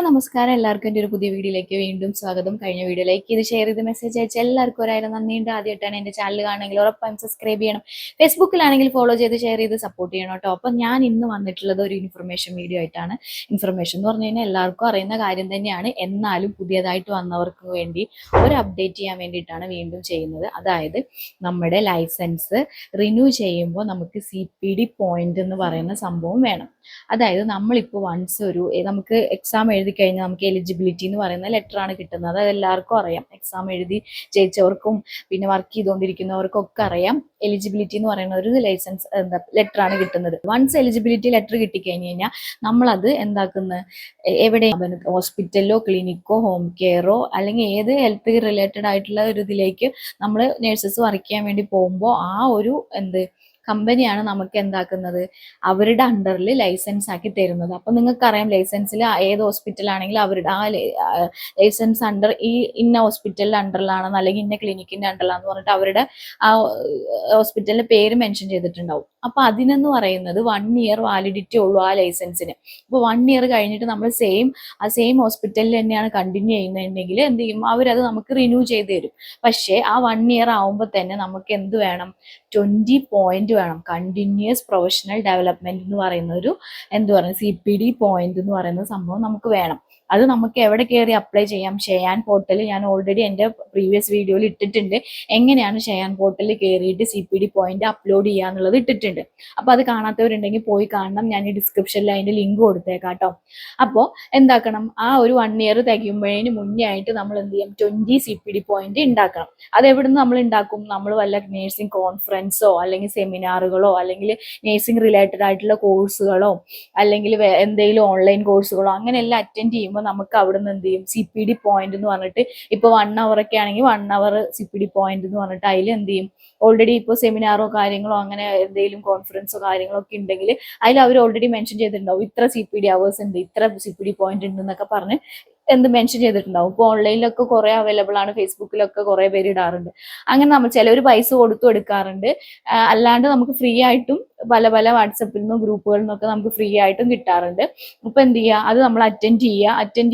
നമസ്കാരം, എല്ലാവർക്കും എൻ്റെ ഒരു പുതിയ വീഡിയോയിലേക്ക് വീണ്ടും സ്വാഗതം. കഴിഞ്ഞ വീഡിയോയിലേക്ക് ഇത് ഷെയർ ചെയ്ത് മെസ്സേജ് അയച്ച എല്ലാവർക്കും ഒരായിരം നന്ദിയുണ്ട്. ആദ്യമായിട്ടാണ് എൻ്റെ ചാനൽ കാണുമെങ്കിൽ ഉറപ്പായും സബ്സ്ക്രൈബ് ചെയ്യണം. ഫേസ്ബുക്കിലാണെങ്കിൽ ഫോളോ ചെയ്ത് ഷെയർ ചെയ്ത് സപ്പോർട്ട് ചെയ്യണം കേട്ടോ. അപ്പം ഞാൻ ഇന്ന് വന്നിട്ടുള്ളത് ഒരു ഇൻഫർമേഷൻ വീഡിയോ ആയിട്ടാണ്. ഇൻഫർമേഷൻ എന്ന് പറഞ്ഞു കഴിഞ്ഞാൽ എല്ലാവർക്കും അറിയുന്ന കാര്യം തന്നെയാണ്. എന്നാലും പുതിയതായിട്ട് വന്നവർക്ക് വേണ്ടി ഒരു അപ്ഡേറ്റ് ചെയ്യാൻ വേണ്ടിയിട്ടാണ് വീണ്ടും ചെയ്യുന്നത്. അതായത് നമ്മുടെ ലൈസൻസ് റിന്യൂ ചെയ്യുമ്പോൾ നമുക്ക് CPD പോയിന്റ് എന്ന് പറയുന്ന സംഭവം വേണം. അതായത് നമ്മളിപ്പോൾ വൺസ് നമുക്ക് എക്സാം എഴുതി കഴിഞ്ഞാൽ നമുക്ക് എലിജിബിലിറ്റി എന്ന് പറയുന്ന ലെറ്ററാണ് കിട്ടുന്നത്. അത് എല്ലാവർക്കും അറിയാം. എക്സാം എഴുതി ജയിച്ചവർക്കും പിന്നെ വർക്ക് ചെയ്തുകൊണ്ടിരിക്കുന്നവർക്കും ഒക്കെ അറിയാം. എലിജിബിലിറ്റി എന്ന് പറയുന്ന ഒരു ലൈസൻസ് ലെറ്ററാണ് കിട്ടുന്നത്. വൺസ് എലിജിബിലിറ്റി ലെറ്റർ കിട്ടിക്കഴിഞ്ഞ് കഴിഞ്ഞാൽ നമ്മളത് എന്താക്കുന്നത്, എവിടെ ഹോസ്പിറ്റലിലോ ക്ലിനിക്കോ ഹോം കെയറോ അല്ലെങ്കിൽ ഏത് ഹെൽത്ത് റിലേറ്റഡ് ആയിട്ടുള്ള ഒരു ഇതിലേക്ക് നമ്മൾ നേഴ്സസ് വർക്ക് ചെയ്യാൻ വേണ്ടി പോകുമ്പോൾ ആ ഒരു കമ്പനിയാണ് നമുക്ക് എന്താക്കുന്നത്, അവരുടെ അണ്ടറിൽ ലൈസൻസ് ആക്കി തരുന്നത്. അപ്പൊ നിങ്ങൾക്കറിയാം ലൈസൻസിൽ ഏത് ഹോസ്പിറ്റലാണെങ്കിലും അവരുടെ ആ ലൈസൻസ് അണ്ടർ ഈ ഇന്ന ഹോസ്പിറ്റലിന്റെ അണ്ടറിലാണെന്ന് അല്ലെങ്കിൽ ഇന്ന ക്ലിനിക്കിന്റെ അണ്ടറിലാണെന്ന് പറഞ്ഞിട്ട് അവരുടെ ആ ഹോസ്പിറ്റലിന്റെ പേര് മെൻഷൻ ചെയ്തിട്ടുണ്ടാവും. അപ്പൊ അതിനെന്ന് പറയുന്നത് 1 ഇയർ വാലിഡിറ്റി ഉള്ളൂ ആ ലൈസൻസിന്. അപ്പൊ 1 ഇയർ കഴിഞ്ഞിട്ട് നമ്മൾ സെയിം ഹോസ്പിറ്റലിൽ തന്നെയാണ് കണ്ടിന്യൂ ചെയ്യുന്നുണ്ടെങ്കിൽ എന്ത് ചെയ്യും, അവരത് നമുക്ക് റിന്യൂ ചെയ്ത് തരും. പക്ഷേ ആ 1 ഇയർ ആവുമ്പോൾ തന്നെ നമുക്ക് എന്ത് വേണം, 20 പോയിന്റ് വേണം. കണ്ടിന്യൂസ് പ്രൊഫഷണൽ ഡെവലപ്മെന്റ് എന്ന് പറയുന്ന ഒരു CPD പോയിന്റ് എന്ന് പറയുന്ന സംഭവം നമുക്ക് വേണം. അത് നമുക്ക് എവിടെ കയറി അപ്ലൈ ചെയ്യാം? ഷെയാൻ പോർട്ടൽ ഞാൻ ഓൾറെഡി എൻ്റെ പ്രീവിയസ് വീഡിയോയിൽ ഇട്ടിട്ടുണ്ട്. എങ്ങനെയാണ് ഷെയാൻ പോർട്ടലിൽ കയറിയിട്ട് CPD പോയിന്റ് അപ്ലോഡ് ചെയ്യാന്നുള്ളത് ഇട്ടിട്ടുണ്ട്. അപ്പൊ അത് കാണാത്തവരുണ്ടെങ്കിൽ പോയി കാണണം. ഞാൻ ഈ ഡിസ്ക്രിപ്ഷനിൽ അതിന്റെ ലിങ്ക് കൊടുത്തേക്കാം കേട്ടോ. അപ്പോൾ എന്താക്കണം, ആ ഒരു 1 ഇയർ തികയുമ്പോഴേന് മുന്നേ ആയിട്ട് നമ്മൾ എന്ത് ചെയ്യും, 20 CPD പോയിന്റ് ഉണ്ടാക്കണം. അത് എവിടുന്ന് നമ്മൾ ഉണ്ടാക്കും? നമ്മൾ വല്ല നേഴ്സിംഗ് കോൺഫറൻസോ അല്ലെങ്കിൽ സെമിനാറുകളോ അല്ലെങ്കിൽ നേഴ്സിംഗ് റിലേറ്റഡ് ആയിട്ടുള്ള കോഴ്സുകളോ അല്ലെങ്കിൽ എന്തെങ്കിലും ഓൺലൈൻ കോഴ്സുകളോ അങ്ങനെയെല്ലാം അറ്റൻഡ് ചെയ്യുമ്പോൾ നമുക്ക് അവിടുന്ന് എന്ത് ചെയ്യും, CPD പോയിന്റ് എന്ന് പറഞ്ഞിട്ട് ഇപ്പൊ 1 hour ഒക്കെ ആണെങ്കിൽ 1 hour CPD പോയിന്റ് എന്ന് പറഞ്ഞിട്ട് അതിൽ എന്ത് ചെയ്യും, ഓൾറെഡി ഇപ്പോൾ സെമിനാറോ കാര്യങ്ങളോ അങ്ങനെ എന്തെങ്കിലും കോൺഫറൻസോ കാര്യങ്ങളോ ഒക്കെ ഉണ്ടെങ്കിൽ അതിൽ അവർ ഓൾറെഡി മെൻഷൻ ചെയ്തിട്ടുണ്ടാവും ഇത്ര CPD അവേഴ്സ് ഉണ്ട്, ഇത്ര CPD പോയിന്റ് ഉണ്ട് എന്നൊക്കെ പറഞ്ഞ് മെൻഷൻ ചെയ്തിട്ടുണ്ടാവും. ഇപ്പോൾ ഓൺലൈനിലൊക്കെ കുറെ അവൈലബിൾ ആണ്, ഫേസ്ബുക്കിലൊക്കെ കുറെ പേര് ഇടാറുണ്ട്. അങ്ങനെ നമ്മൾ ചിലർ പൈസ കൊടുത്തു എടുക്കാറുണ്ട്. അല്ലാണ്ട് നമുക്ക് ഫ്രീ ആയിട്ടും പല വാട്സപ്പിൽ നിന്നും ഗ്രൂപ്പുകളിൽ നിന്നൊക്കെ നമുക്ക് ഫ്രീ ആയിട്ടും കിട്ടാറുണ്ട്. അപ്പൊ എന്ത് ചെയ്യുക, അത് നമ്മൾ അറ്റൻഡ്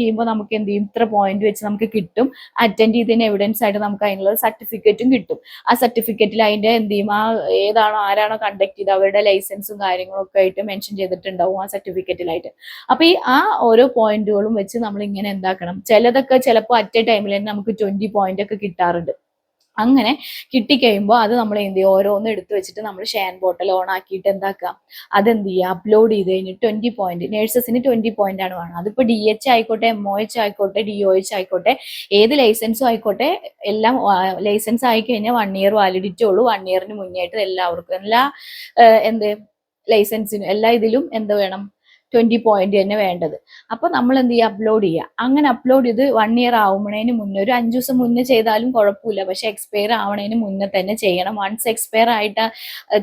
ചെയ്യുമ്പോൾ നമുക്ക് എന്ത് ചെയ്യും, ഇത്ര പോയിന്റ് വെച്ച് നമുക്ക് കിട്ടും. അറ്റൻഡ് ചെയ്തതിന് എവിഡൻസ് ആയിട്ട് നമുക്ക് അതിനുള്ള സർട്ടിഫിക്കറ്റും കിട്ടും. ആ സർട്ടിഫിക്കറ്റിൽ അതിന്റെ എന്ത് ചെയ്യും, ആരാണോ കണ്ടക്ട് ചെയ്ത് അവരുടെ ലൈസൻസും കാര്യങ്ങളും ഒക്കെ ആയിട്ട് മെൻഷൻ ചെയ്തിട്ടുണ്ടാവും ആ സർട്ടിഫിക്കറ്റിലായിട്ട്. അപ്പൊ ആ ഓരോ പോയിന്റുകളും വെച്ച് നമ്മൾ ഇങ്ങനെ എന്താക്കണം, ചിലതൊക്കെ ചിലപ്പോൾ അറ്റ് എ ടൈമിൽ തന്നെ നമുക്ക് 20 പോയിന്റ് ഒക്കെ കിട്ടാറുണ്ട്. അങ്ങനെ കിട്ടിക്കഴിയുമ്പോൾ അത് നമ്മൾ എന്ത് ചെയ്യും, ഓരോന്നും എടുത്തു വെച്ചിട്ട് നമ്മൾ ഷെയർ പോർട്ടൽ ഓൺ ആക്കിയിട്ട് എന്താക്കാം, അതെന്ത് ചെയ്യുക, അപ്ലോഡ് ചെയ്ത് കഴിഞ്ഞിട്ട് 20 പോയിന്റ് നേഴ്സസിന് 20 പോയിന്റ് ആണ് വേണം. അതിപ്പോൾ DH ആയിക്കോട്ടെ, MOH ആയിക്കോട്ടെ, DOH ആയിക്കോട്ടെ, ഏത് ലൈസൻസും ആയിക്കോട്ടെ, എല്ലാം ലൈസൻസ് ആയി കഴിഞ്ഞാൽ 1 ഇയർ വാലിഡിറ്റി ഉള്ളൂ. 1 ഇയറിന് മുന്നേ ആയിട്ട് എല്ലാവർക്കും ലൈസൻസിനും എല്ലാ ഇതിലും വേണം, 20 പോയിന്റ് തന്നെ വേണ്ടത്. അപ്പൊ നമ്മൾ എന്ത് ചെയ്യുക, അപ്ലോഡ് ചെയ്യുക. അങ്ങനെ അപ്ലോഡ് ചെയ്ത് 1 ഇയർ ആവുന്നതിന് മുന്നേ ഒരു 5 ദിവസം മുന്നേ ചെയ്താലും കുഴപ്പമില്ല. പക്ഷെ എക്സ്പയർ ആവണതിന് മുന്നേ തന്നെ ചെയ്യണം. വൺസ് എക്സ്പയർ ആയിട്ട്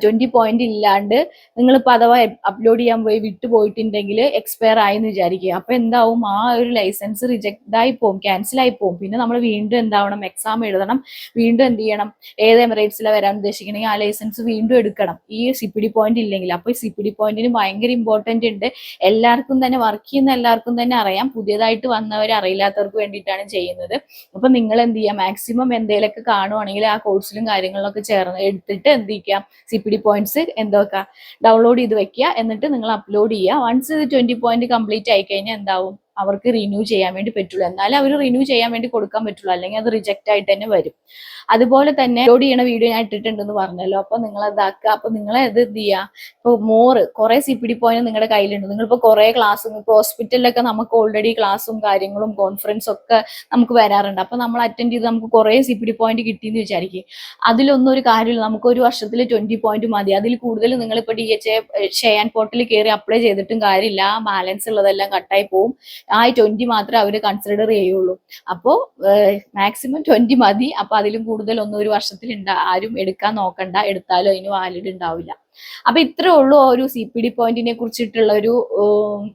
20 പോയിന്റ് ഇല്ലാണ്ട് നിങ്ങളിപ്പോൾ അഥവാ അപ്ലോഡ് ചെയ്യാൻ പോയി വിട്ടുപോയിട്ടുണ്ടെങ്കിൽ എക്സ്പയർ ആയെന്ന് വിചാരിക്കുക. അപ്പൊ എന്താവും, ആ ഒരു ലൈസൻസ് റിജക്ട് ആയി പോകും, ക്യാൻസൽ ആയി പോകും. പിന്നെ നമ്മൾ വീണ്ടും എന്താവണം, എക്സാം എഴുതണം. വീണ്ടും എന്ത് ചെയ്യണം, ഏത് എമിറേറ്റ്സിലാണ് വരാൻ ഉദ്ദേശിക്കണമെങ്കിൽ ആ ലൈസൻസ് വീണ്ടും എടുക്കണം, ഈ CPD പോയിന്റ് ഇല്ലെങ്കിൽ. അപ്പൊ ഈ CPD പോയിന്റിന് ഭയങ്കര ഇമ്പോർട്ടന്റ് ഉണ്ട്. എല്ലാവർക്കും തന്നെ വർക്ക് ചെയ്യുന്ന എല്ലാവർക്കും തന്നെ അറിയാം. പുതിയതായിട്ട് വന്നവർ അറിയില്ലാത്തവർക്ക് വേണ്ടിയിട്ടാണ് ചെയ്യുന്നത്. അപ്പൊ നിങ്ങൾ എന്ത് ചെയ്യുക, മാക്സിമം എന്തെങ്കിലുമൊക്കെ കാണുവാണെങ്കിൽ ആ കോഴ്സിലും കാര്യങ്ങളിലൊക്കെ ചേർന്ന് എടുത്തിട്ട് എന്ത് ചെയ്യുക, CPD പോയിന്റ്സ് ഡൗൺലോഡ് ചെയ്ത് വെക്കുക. എന്നിട്ട് നിങ്ങൾ അപ്ലോഡ് ചെയ്യുക. വൺസ് ഇത് 20 പോയിന്റ് കംപ്ലീറ്റ് ആയി കഴിഞ്ഞാൽ എന്താവും, അവർക്ക് റിന്യൂ ചെയ്യാൻ വേണ്ടി പറ്റുള്ളൂ. എന്നാലും അവർ റിന്യൂ ചെയ്യാൻ വേണ്ടി കൊടുക്കാൻ പറ്റുള്ളൂ, അല്ലെങ്കിൽ അത് റിജക്റ്റ് ആയിട്ട് തന്നെ വരും. അതുപോലെ തന്നെ അപ്ലോഡ് ചെയ്യണ വീഡിയോ ഞാൻ ഇട്ടിട്ടുണ്ടെന്ന് പറഞ്ഞല്ലോ. അപ്പൊ നിങ്ങൾ അതാക്കുക. അപ്പൊ നിങ്ങൾ എന്ത് ചെയ്യുക, ഇപ്പോൾ കുറെ CPD പോയിന്റ് നിങ്ങളുടെ കയ്യിലുണ്ട്. നിങ്ങളിപ്പോൾ കുറെ ക്ലാസ്സും ഇപ്പോൾ ഹോസ്പിറ്റലിലൊക്കെ നമുക്ക് ഓൾറെഡി ക്ലാസ്സും കാര്യങ്ങളും കോൺഫറൻസും ഒക്കെ നമുക്ക് വരാറുണ്ട്. അപ്പൊ നമ്മൾ അറ്റൻഡ് ചെയ്ത് നമുക്ക് കുറെ CPD പോയിന്റ് കിട്ടിയെന്ന് വിചാരിക്കും. അതിലൊന്നും ഒരു കാര്യമില്ല. നമുക്ക് ഒരു വർഷത്തിൽ 20 പോയിന്റ് മതി. അതിൽ കൂടുതൽ നിങ്ങളിപ്പോൾ DHA ഷെയാൻ പോർട്ടലിൽ കയറി അപ്ലൈ ചെയ്തിട്ടും കാര്യമില്ല. ആ ബാലൻസ് ഉള്ളതെല്ലാം കട്ടായി പോകും. ആ 20 മാത്രമേ അവർ കൺസിഡർ ചെയ്യുള്ളൂ. അപ്പോൾ മാക്സിമം 20 മതി. അപ്പൊ അതിലും കൂടുതലൊന്നും ഒരു വർഷത്തിൽ ആരും എടുക്കാൻ നോക്കണ്ട. എടുത്താലും അതിന് വാലിഡ് ഉണ്ടാവില്ല. അപ്പൊ ഇത്രേ ഉള്ളൂ ഒരു CPD പോയിന്റിനെ കുറിച്ചിട്ടുള്ള ഒരു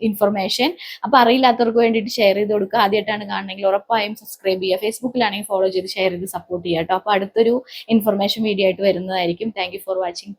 ഇൻഫർമേഷൻ. അപ്പൊ അറിയില്ലാത്തവർക്ക് വേണ്ടിയിട്ട് ഷെയർ ചെയ്ത് കൊടുക്കുക. ആദ്യമായിട്ടാണ് കാണണമെങ്കിൽ ഉറപ്പായും സബ്സ്ക്രൈബ് ചെയ്യുക. ഫേസ്ബുക്കിലാണെങ്കിൽ ഫോളോ ചെയ്ത് ഷെയർ ചെയ്ത് സപ്പോർട്ട് ചെയ്യുക കേട്ടോ. അപ്പൊ അടുത്തൊരു ഇൻഫർമേഷൻ വീഡിയോ ആയിട്ട് വരുന്നതായിരിക്കും. Thank you for watching.